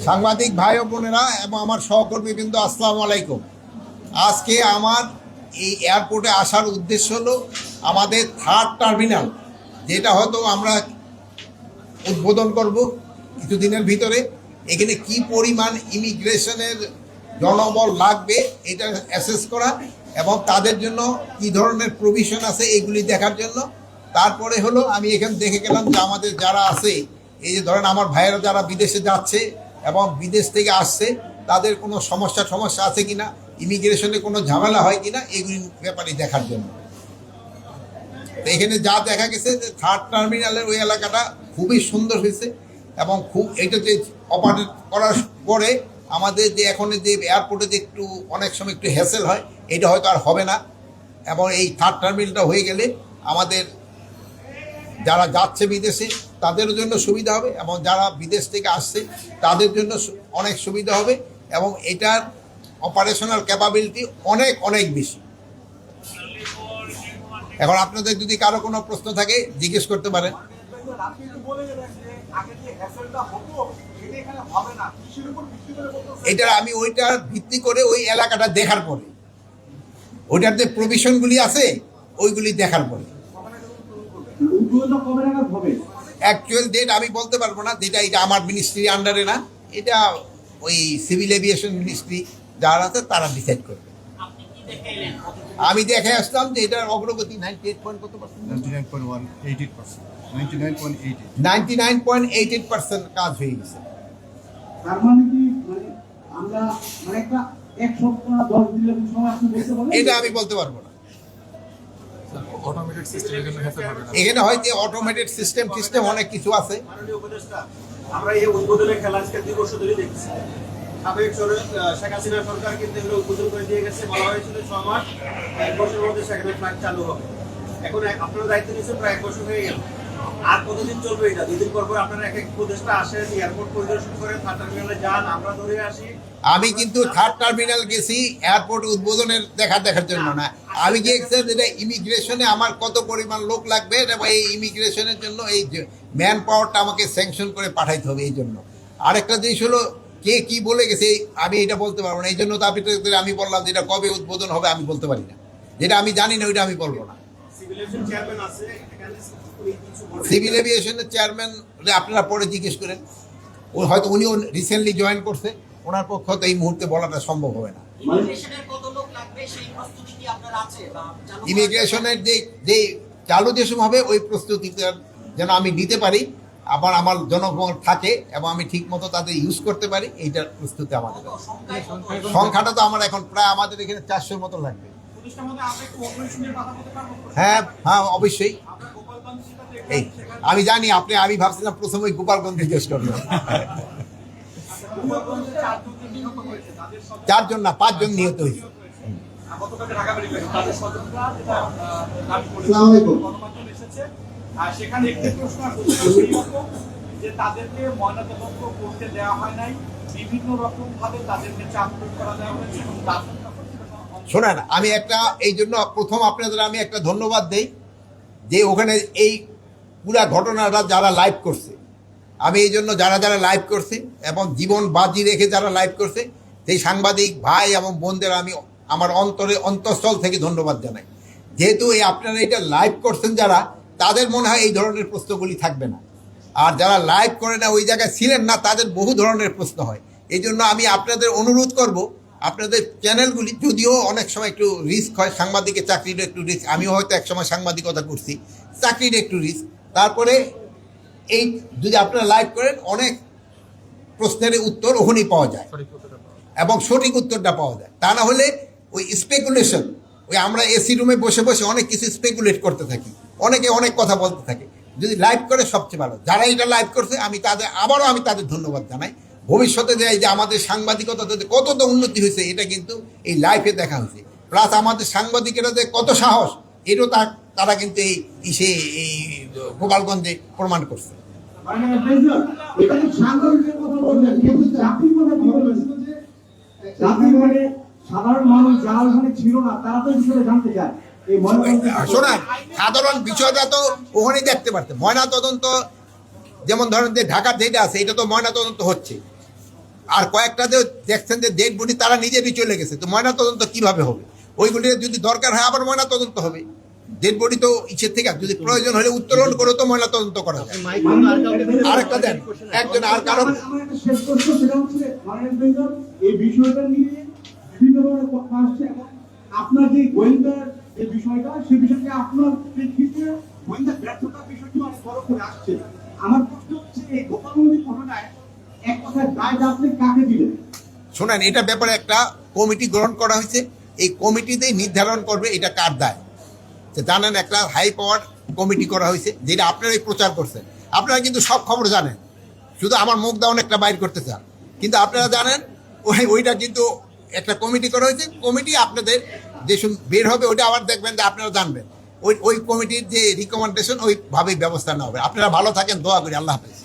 সাংবাদিক ভাই ও বোনেরা এবং আমার সহকর্মীবৃন্দ, আসসালামু আলাইকুম। আজকে আমার এই এয়ারপোর্টে আসার উদ্দেশ্য হলো আমাদের থার্ড টার্মিনাল, যেটা হয়তো আমরা উদ্বোধন করব কিছুদিনের ভিতরে। এখানে কি পরিমাণ ইমিগ্রেশনের জনবল লাগবে এটা অ্যাসেস করা এবং তাদের জন্য কি ধরনের প্রভিশন আছে এগুলি দেখার জন্য। তারপরে হলো আমি এখানে দেখে গেলাম যে আমাদের যারা আছে, এই যে ধরেন আমার ভাইয়েরা যারা বিদেশে যাচ্ছে এবং বিদেশ থেকে আসছে, তাদের কোনো সমস্যা আছে কিনা, ইমিগ্রেশনে কোনো ঝামেলা হয় কিনা, এগুলি ব্যাপারে দেখার জন্য। তো এখানে যা দেখা গেছে যে থার্ড টার্মিনালের ওই এলাকাটা খুবই সুন্দর হয়েছে এবং এটা যে অপারেট করার পরে আমাদের যে এখন যে এয়ারপোর্টে যে একটু অনেক সময় একটু হ্যাসেল হয়, এটা হয়তো আর হবে না। এবং এই থার্ড টার্মিনালটা হয়ে গেলে আমাদের যারা যাচ্ছে বিদেশে তাদের জন্য সুবিধা হবে এবং যারা বিদেশ থেকে আসছে তাদের জন্য অনেক সুবিধা হবে এবং এটার অপারেশনাল ক্যাপাবিলিটি অনেক অনেক বেশি। এখন আপনাদের যদি কারো কোনো প্রশ্ন থাকে জিজ্ঞেস করতে পারেন। এটা আমি ওইটার ভিত্তি করে ওই এলাকাটা দেখার পরে, ওইটার যে প্রভিশনগুলি আছে ওইগুলি দেখার পরে অ্যাকচুয়াল ডেট আমি বলতে পারবো না। এটা আমার মিনিস্ট্রির আন্ডারে না, এটা ওই সিভিল এভিয়েশন মিনিস্ট্রি যারা আছে তারা ডিসাইড করবে। আমি দেখে আসলাম যে এটার অগ্রগতি 99.88% কাজ হয়ে গেছে। এটা আমি বলতে পারবো না। এখানে হয়তো অটোমেটেড সিস্টেম অনেক কিছু আছে। আমরা এই উদ্বোধনে খেলা আজকে 2 বছর ধরে দেখছি। সাবেক শেখ হাসিনা সরকার কিন্তু এগুলো উদ্বোধন করে দিয়ে গেছে, বলা হয়েছিল 6 মাস 1 বছরের মধ্যে সেখানে ফ্লাইট চালু হবে। এখন আপনারা দায়িত্ব নিয়েছেন প্রায় 1 বছর হয়ে গেল। আর কতদিন চলবে এটা? 2 দিন পর পর আপনারা এক এক উপদেষ্টা আসেন, এয়ারপোর্ট পরিদর্শন করেন, থার্ড টার্মিনালে যান, আমরা ধরে আসি। আমি কিন্তু থার্ড টার্মিনাল গেছি এয়ারপোর্ট উদ্বোধনের দেখার জন্য না। আমি গিয়েছি যেটা ইমিগ্রেশনে আমার কত পরিমাণ লোক লাগবে এবং এই ইমিগ্রেশনের জন্য এই ম্যান পাওয়ারটা আমাকে স্যাংশন করে পাঠাইতে হবে। এই জন্য আরেকটা জিনিস হলো কে কি বলে গেছে আমি এটা বলতে পারবো না। এই জন্য তো আমি বললাম যেটা কবে উদ্বোধন হবে আমি বলতে পারি না। যেটা আমি জানি না ওইটা আমি বলবো না। সিভিল এভিয়েশনের চেয়ারম্যান আপনারা পরে জিজ্ঞেস করেন, ও হয়তো উনিও রিসেন্টলি জয়েন করছে, ওনার পক্ষ তো এই মুহূর্তে বলাটা সম্ভব হবে না। ইমিগ্রেশনের যে চালু যে সময় হবে ওই প্রস্তুতিটা যেন আমি নিতে পারি, আবার আমার জনগণ থাকে এবং আমি ঠিক মতো তাদের ইউজ করতে পারি, এইটার প্রস্তুতি আমাদের। সংখ্যাটা তো আমার এখন প্রায় আমাদের এখানে 400-র মতো লাগবে। হ্যাঁ অবশ্যই। এই আমি জানি আমি ভাবছিলাম প্রথমে গোপালগঞ্জ জিজ্ঞেস করলাম। 4 জন না 5 জন নিহত হয়েছে। সেখানে একটি প্রশ্ন যে তাদেরকে ময়নাতদন্ত করতে দেওয়া হয় নাই, বিভিন্ন রকম ভাবে তাদেরকে চাপ প্রয়োগ করা দেওয়া হয়েছে। শোনেন, আমি এই জন্য প্রথম আপনাদের আমি একটা ধন্যবাদ দেই যে ওখানে এই পুরা ঘটনাটা যারা লাইভ করছে, আমি এই জন্য যারা লাইভ করছে এবং জীবন বাজি রেখে যারা লাইভ করছে সেই সাংবাদিক ভাই এবং বোনদের আমি আমার অন্তঃস্থল থেকে ধন্যবাদ জানাই। যেহেতু আপনারা এটা লাইভ করছেন যারা, তাদের মনে হয় এই ধরনের প্রশ্নগুলি থাকবে না। আর যারা লাইভ করে না, ওই জায়গায় ছিলেন না, তাদের বহু ধরনের প্রশ্ন হয়। এই জন্য আমি আপনাদের অনুরোধ করব, আপনাদের চ্যানেলগুলি যদিও অনেক সময় একটু রিস্ক হয়, সাংবাদিকের চাকরির একটু রিস্ক, আমিও হয়তো একসময় সাংবাদিকতা করছি, চাকরির একটু রিস্ক। তারপরে এই যদি আপনারা লাইভ করেন অনেক প্রশ্নের উত্তর ওখানেই পাওয়া যায় এবং সঠিক উত্তরটা পাওয়া যায়। তা না হলে ওই স্পেকুলেশন, আমরা এসি রুমে বসে অনেক কিছু স্পেকুলেট করতে থাকি, অনেকে অনেক কথা বলতে থাকে। যদি লাইভ করে সবচেয়ে ভালো। যারা এটা লাইভ করছে আমি তাদের ধন্যবাদ জানাই। ভবিষ্যতে যে আমাদের সাংবাদিকতা কতটা উন্নতি হয়েছে এটা কিন্তু এই লাইভে দেখা হয়েছে। প্লাস আমাদের সাংবাদিকেরা যে কত সাহস, এটাও তারা কিন্তু এই গোপালগঞ্জে প্রমাণ করছে। সাধারণ মানুষ যারা ওখানে ছিল না তারা তো বিষয়ে জানতে চায়। শোনান, সাধারণ বিষয়টা তো ওখানেই দেখতে পারতে। ময়না তদন্ত যেমন ধরেন যে ঢাকার যেটা আছে, এটা তো ময়না তদন্ত হচ্ছে। আর কয়েকটাতেও দেখছেন যে ডেড বডি তারা নিজেরই চলে গেছে, তো ময়না তদন্ত কিভাবে হবে? ওইগুলি যদি দরকার হয় আবার ময়না তদন্ত হবে। ডেড বডি তো ইচ্ছের থেকে যদি প্রয়োজন হলে উত্তোলন করে তো ময়না তদন্ত করা যায়। আরেকটা দেন, একজন আর কারো আমার একটা শেষ প্রশ্ন, সেটা হচ্ছে মাননীয় বেঞ্জর, এই বিষয়টা নিয়ে বিভিন্ন ধরনের কথা আসছে এবং আপনার যে গোয়েন্দার যে বিষয়টা, সেই বিষয়টা আপনার প্রেক্ষিতে গোয়েন্দা ব্যর্থতার বিষয়টি অনেক বড় করে আসছে। আমার প্রশ্ন হচ্ছে, এই গোপালগঞ্জের ঘটনায় এক কথায় দায় আপনি কাকে দিলেন? শোনেন, এটা ব্যাপারে একটা কমিটি গ্রহণ করা হয়েছে, এই কমিটিতেই নির্ধারণ করবে এটা কার দায়। তো জানেন একটা হাই পাওয়ার কমিটি করা হয়েছে, যেটা আপনারাই প্রচার করছেন। আপনারা কিন্তু সব খবর জানেন, শুধু আমার মুখ দাউন একটা বাইর করতে চান, কিন্তু আপনারা জানেন ওইটা কিন্তু একটা কমিটি করা হয়েছে। কমিটি আপনাদের যে বের হবে ওইটা আবার দেখবেন যে আপনারা জানবেন, ওই কমিটির যে রিকমেন্ডেশন ওইভাবেই ব্যবস্থা নেওয়া হবে। আপনারা ভালো থাকেন, দোয়া করি। আল্লাহ হাফেজ।